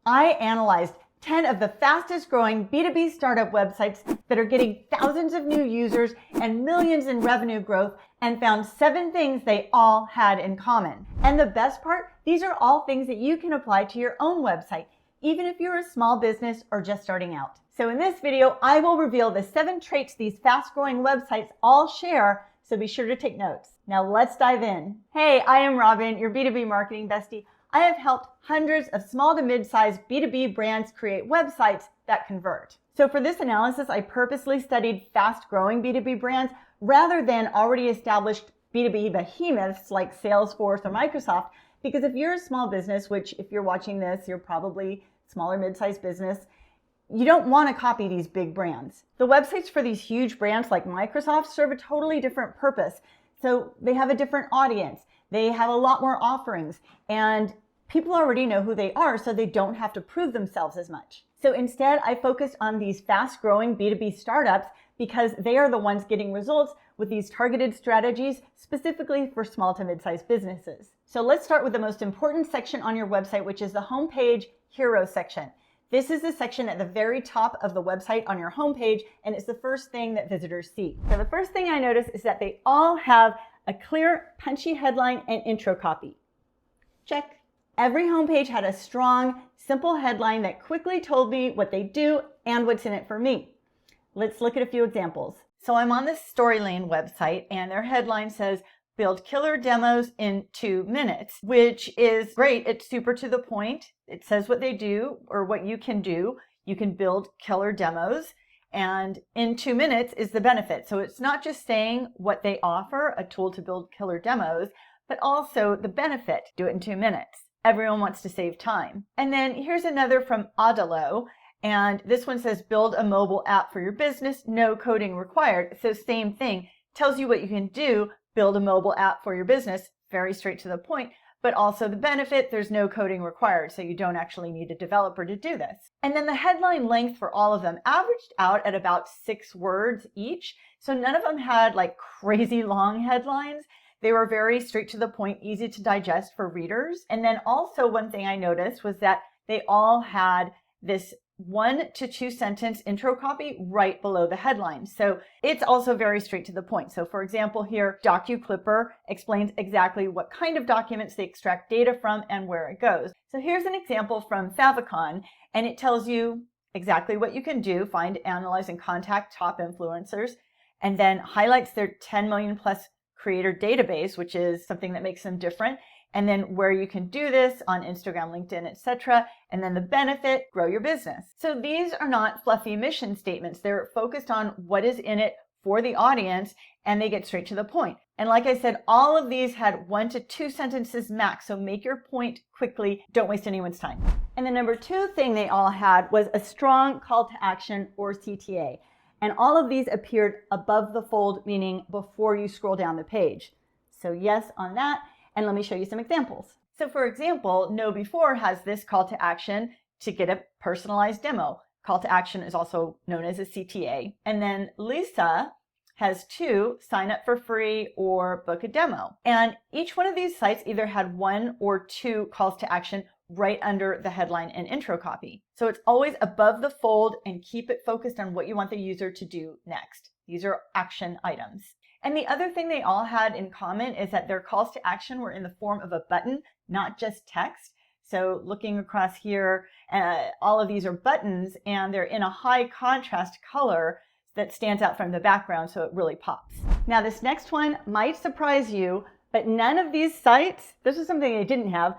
I analyzed 10 of the fastest growing B2B startup websites that are getting thousands of new users and millions in revenue growth and found 7 things they all had in common. And the best part, these are all things that you can apply to your own website, even if you're a small business or just starting out. So in this video, I will reveal the 7 traits these fast growing websites all share, so be sure to take notes. Now let's dive in. Hey, I am Robin, your B2B marketing bestie. I have helped hundreds of small to mid-sized B2B brands create websites that convert. So for this analysis, I purposely studied fast-growing B2B brands rather than already established B2B behemoths like Salesforce or Microsoft, because if you're a small business, which if you're watching this, you're probably small or mid-sized business, you don't want to copy these big brands. The websites for these huge brands like Microsoft serve a totally different purpose. So they have a different audience. They have a lot more offerings, and people already know who they are, so they don't have to prove themselves as much. So instead, I focused on these fast-growing B2B startups because they are the ones getting results with these targeted strategies specifically for small to mid-sized businesses. So let's start with the most important section on your website, which is the homepage hero section. This is the section at the very top of the website on your homepage, and it's the first thing that visitors see. So the first thing I notice is that they all have a clear, punchy headline and intro copy. Check. Every homepage had a strong, simple headline that quickly told me what they do and what's in it for me. Let's look at a few examples. So I'm on the Storylane website, and their headline says, "Build killer demos in 2 minutes," which is great. It's super to the point. It says what they do or what you can do. You can build killer demos, and in 2 minutes is the benefit. So it's not just saying what they offer, a tool to build killer demos, but also the benefit. Do it in 2 minutes. Everyone wants to save time. And then here's another from Adalo, and this one says, "Build a mobile app for your business, no coding required." So same thing, tells you what you can do, build a mobile app for your business, very straight to the point, but also the benefit, there's no coding required, so you don't actually need a developer to do this. And then the headline length for all of them averaged out at about 6 words each, so none of them had like crazy long headlines. They were very straight to the point, easy to digest for readers. And then also one thing I noticed was that they all had this 1 to 2 sentence intro copy right below the headline. So it's also very straight to the point. So for example here, DocuClipper explains exactly what kind of documents they extract data from and where it goes. So here's an example from Favicon, and it tells you exactly what you can do, find, analyze, and contact top influencers, and then highlights their 10 million plus creator database, which is something that makes them different, and then where you can do this on Instagram, LinkedIn, etc., and then the benefit, grow your business. So these are not fluffy mission statements. They're focused on what is in it for the audience, and they get straight to the point. And like I said, all of these had 1 to 2 sentences max, so make your point quickly. Don't waste anyone's time. And the number 2 thing they all had was a strong call to action, or CTA. And all of these appeared above the fold, meaning before you scroll down the page. So yes on that, and let me show you some examples. So for example, Know Before has this call to action to get a personalized demo. Call to action is also known as a CTA. And then Lisa has 2, sign up for free or book a demo. And each one of these sites either had 1 or 2 calls to action right under the headline and intro copy. So it's always above the fold, and keep it focused on what you want the user to do next. These are action items. And the other thing they all had in common is that their calls to action were in the form of a button, not just text. So looking across here, all of these are buttons, and they're in a high contrast color that stands out from the background, so it really pops. Now this next one might surprise you, but none of these sites, this is something they didn't have,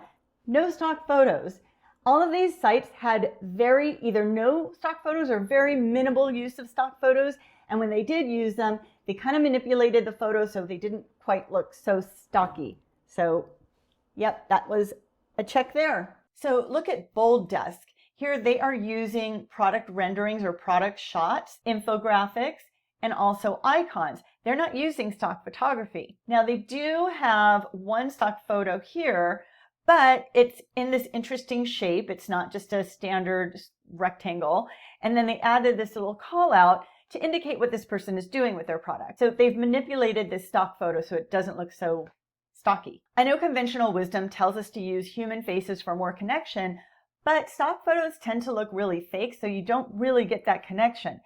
no stock photos. All of these sites had either no stock photos or very minimal use of stock photos. And when they did use them, they kind of manipulated the photos so they didn't quite look so stocky. So, yep, that was a check there. So look at Bold Desk. Here they are using product renderings or product shots, infographics, and also icons. They're not using stock photography. Now they do have 1 stock photo here, but it's in this interesting shape. It's not just a standard rectangle. And then they added this little call out to indicate what this person is doing with their product. So they've manipulated this stock photo so it doesn't look so stocky. I know conventional wisdom tells us to use human faces for more connection, But stock photos tend to look really fake, so you don't really get that connection.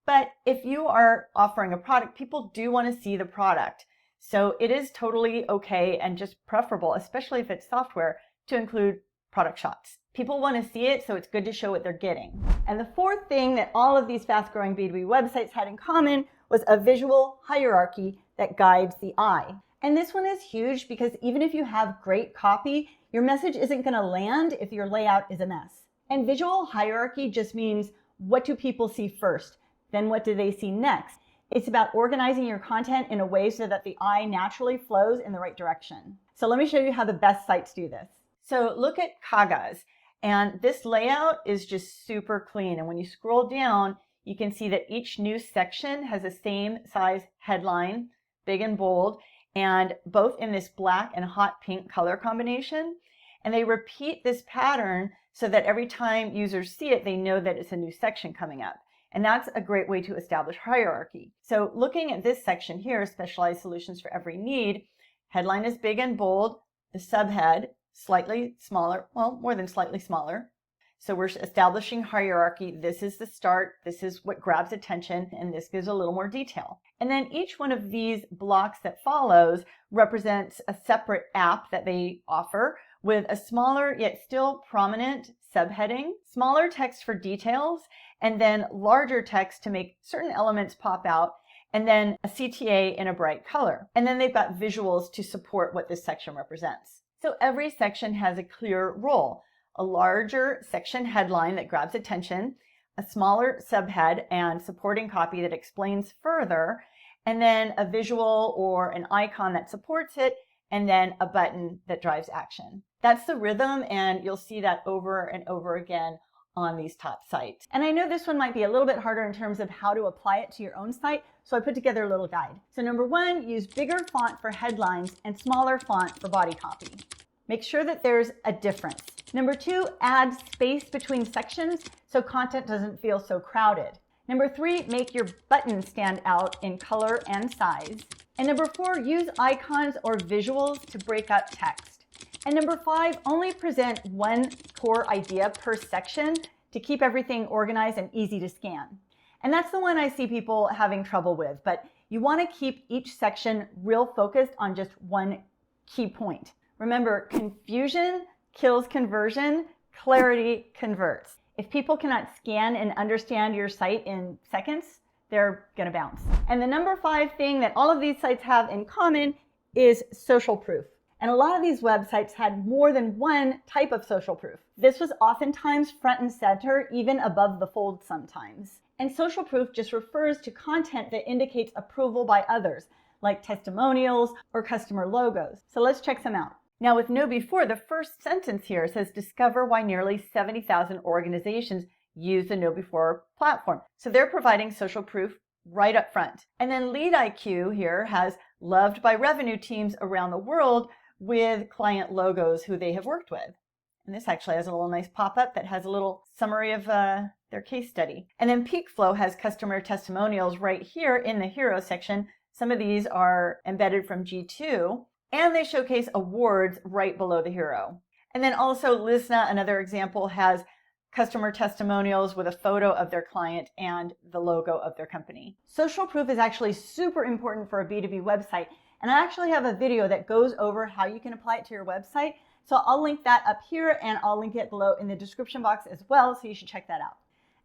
But if you are offering a product, people do want to see the product. So it is totally okay and just preferable, especially if it's software, to include product shots. People want to see it, so it's good to show what they're getting. And the fourth thing that all of these fast-growing B2B websites had in common was a visual hierarchy that guides the eye. And this one is huge because even if you have great copy, your message isn't going to land if your layout is a mess. And visual hierarchy just means, what do people see first? Then what do they see next? It's about organizing your content in a way so that the eye naturally flows in the right direction. So let me show you how the best sites do this. So look at Kaga's, and this layout is just super clean. And when you scroll down, you can see that each new section has the same size headline, big and bold, and both in this black and hot pink color combination. And they repeat this pattern so that every time users see it, they know that it's a new section coming up. And that's a great way to establish hierarchy. So looking at this section here, specialized solutions for every need, headline is big and bold, the subhead slightly smaller, well, more than slightly smaller. So we're establishing hierarchy. This is the start. This is what grabs attention, and this gives a little more detail. And then each one of these blocks that follows represents a separate app that they offer with a smaller yet still prominent subheading, smaller text for details, and then larger text to make certain elements pop out, and then a CTA in a bright color. And then they've got visuals to support what this section represents. So every section has a clear role: a larger section headline that grabs attention, a smaller subhead and supporting copy that explains further, and then a visual or an icon that supports it, and then a button that drives action. That's the rhythm, and you'll see that over and over again on these top sites. And I know this one might be a little bit harder in terms of how to apply it to your own site, so I put together a little guide. So number one, use bigger font for headlines and smaller font for body copy. Make sure that there's a difference. Number two, add space between sections so content doesn't feel so crowded. Number three, make your buttons stand out in color and size. And number four, use icons or visuals to break up text. And number five, only present one core idea per section to keep everything organized and easy to scan. And that's the one I see people having trouble with, but you want to keep each section real focused on just one key point. Remember, confusion kills conversion, clarity converts. If people cannot scan and understand your site in seconds, they're going to bounce. And the number five thing that all of these sites have in common is social proof. And a lot of these websites had more than one type of social proof. This was oftentimes front and center, even above the fold sometimes. And social proof just refers to content that indicates approval by others, like testimonials or customer logos. So let's check some out. Now with Know Before, the first sentence here says, discover why nearly 70,000 organizations use the Know Before platform. So they're providing social proof right up front. And then Lead IQ here has loved by revenue teams around the world with client logos who they have worked with. And this actually has a little nice pop-up that has a little summary of their case study. And then Peakflow has customer testimonials right here in the hero section. Some of these are embedded from G2, and they showcase awards right below the hero. And then also Lisna, another example, has customer testimonials with a photo of their client and the logo of their company. Social proof is actually super important for a B2B website. And I actually have a video that goes over how you can apply it to your website. So I'll link that up here, and I'll link it below in the description box as well, so you should check that out.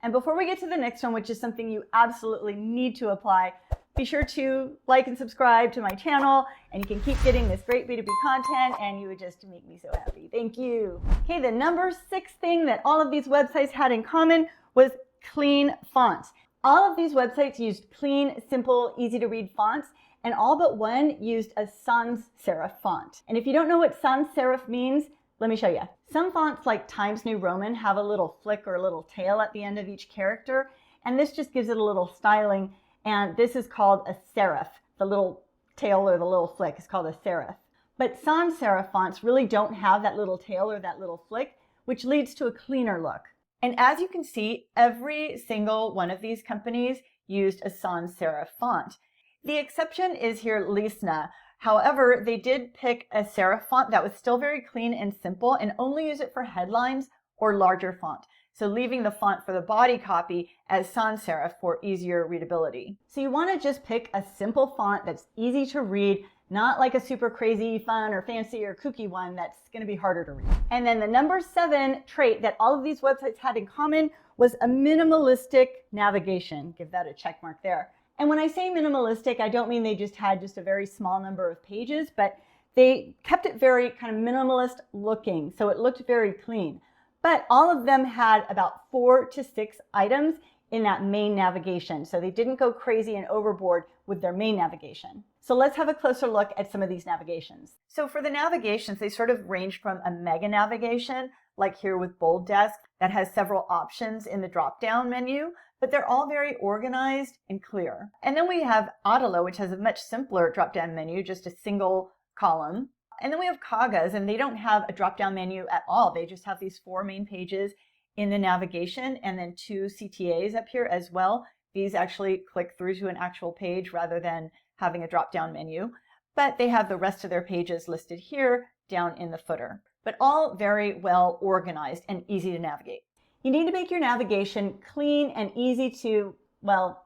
And before we get to the next one, which is something you absolutely need to apply, be sure to like and subscribe to my channel, and you can keep getting this great B2B content, and you would just make me so happy. Thank you. Okay, the number 6 thing that all of these websites had in common was clean fonts. All of these websites used clean, simple, easy to read fonts, and all but one used a sans serif font. And if you don't know what sans serif means, let me show you. Some fonts like Times New Roman have a little flick or a little tail at the end of each character, and this just gives it a little styling, and this is called a serif. The little tail or the little flick is called a serif. But sans serif fonts really don't have that little tail or that little flick, which leads to a cleaner look. And as you can see, every single one of these companies used a sans serif font. The exception is here Lisna. However, they did pick a serif font that was still very clean and simple and only use it for headlines or larger font. So leaving the font for the body copy as sans serif for easier readability. So you want to just pick a simple font that's easy to read, not like a super crazy, fun, or fancy, or kooky one that's going to be harder to read. And then the number 7 trait that all of these websites had in common was a minimalistic navigation. Give that a check mark there. And when I say minimalistic, I don't mean they just had just a very small number of pages, but they kept it very kind of minimalist looking, so it looked very clean. But all of them had about 4 to 6 items in that main navigation. So they didn't go crazy and overboard with their main navigation. So let's have a closer look at some of these navigations. So for the navigations, they sort of range from a mega navigation, like here with Bold Desk, that has several options in the drop-down menu, but they're all very organized and clear. And then we have Autolo, which has a much simpler drop-down menu, just a single column. And then we have Kagas, and they don't have a drop-down menu at all. They just have these 4 main pages in the navigation and then 2 CTAs up here as well. These actually click through to an actual page rather than having a drop-down menu. But they have the rest of their pages listed here down in the footer. But all very well organized and easy to navigate. You need to make your navigation clean and easy to, well,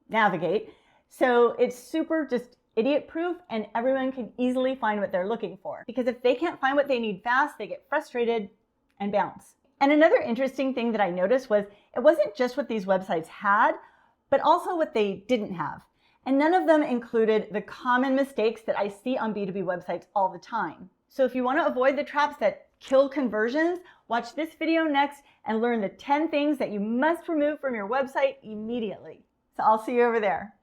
navigate. So it's super just idiot-proof, and everyone can easily find what they're looking for. Because if they can't find what they need fast, they get frustrated and bounce. And another interesting thing that I noticed was it wasn't just what these websites had, but also what they didn't have. And none of them included the common mistakes that I see on B2B websites all the time. So if you want to avoid the traps that kill conversions, watch this video next and learn the 10 things that you must remove from your website immediately. So I'll see you over there.